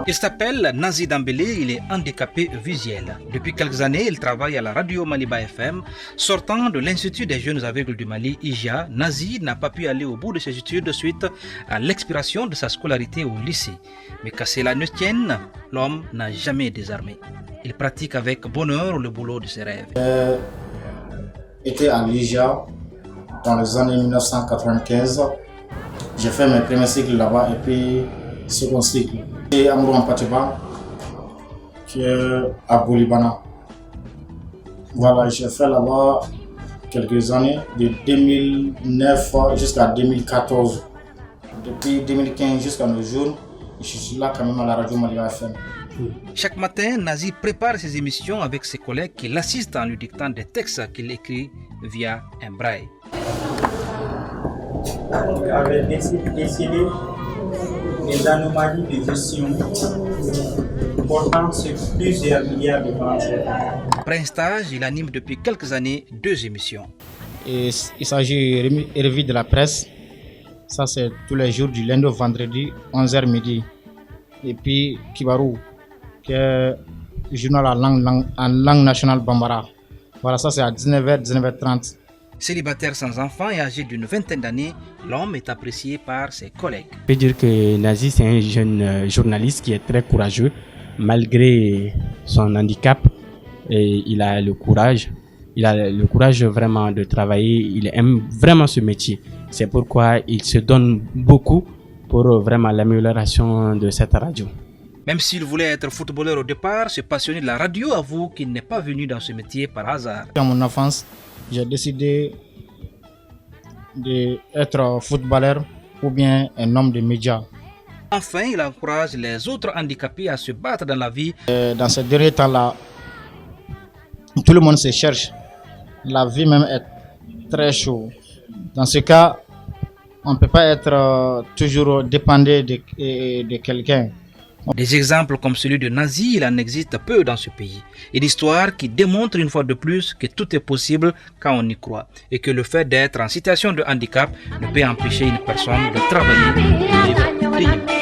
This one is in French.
Il s'appelle Nazi Dambélé, il est handicapé visuel. Depuis quelques années, il travaille à la radio Maliba FM. Sortant de l'Institut des jeunes aveugles du Mali, IJA, Nazi n'a pas pu aller au bout de ses études suite à l'expiration de sa scolarité au lycée. Mais qu'à cela ne tienne, l'homme n'a jamais désarmé. Il pratique avec bonheur le boulot de ses rêves. J'ai été à l'IJA dans les années 1995. J'ai fait mes premiers cycles là-bas et puis second cycle. Et Amadou Ampateba, qui est à Boulibana. Voilà, j'ai fait là-bas quelques années, de 2009 jusqu'à 2014. Depuis 2015 jusqu'à nos jours, je suis là quand même à la radio Maliba FM. Chaque matin, Nazi prépare ses émissions avec ses collègues qui l'assistent en lui dictant des textes qu'il écrit via un braille. On avait décidé des anomalies de gestion portant sur plusieurs milliards de francs. Après un stage, il anime depuis quelques années 2 émissions. Il s'agit de revue de la presse. Ça, c'est tous les jours du lundi au vendredi, 11h midi. Et puis Kibarou, qui est le journal en langue nationale Bambara. Voilà, ça c'est à 19h, 19h30. Célibataire sans enfant et âgé d'une vingtaine d'années, l'homme est apprécié par ses collègues. Je peux dire que Nazi, c'est un jeune journaliste qui est très courageux. Malgré son handicap, et il a le courage vraiment de travailler. Il aime vraiment ce métier. C'est pourquoi il se donne beaucoup pour vraiment l'amélioration de cette radio. Même s'il voulait être footballeur au départ, ce passionné de la radio avoue qu'il n'est pas venu dans ce métier par hasard. Dans mon enfance, j'ai décidé d'être footballeur ou bien un homme de médias. Enfin, il encourage les autres handicapés à se battre dans la vie. Dans ces derniers temps-là, tout le monde se cherche. La vie même est très chaude. Dans ce cas, on ne peut pas être toujours dépendant de quelqu'un. Des exemples comme celui de Nazi, il en existe peu dans ce pays. Une histoire qui démontre une fois de plus que tout est possible quand on y croit et que le fait d'être en situation de handicap ne peut empêcher une personne de travailler et de vivre dignement.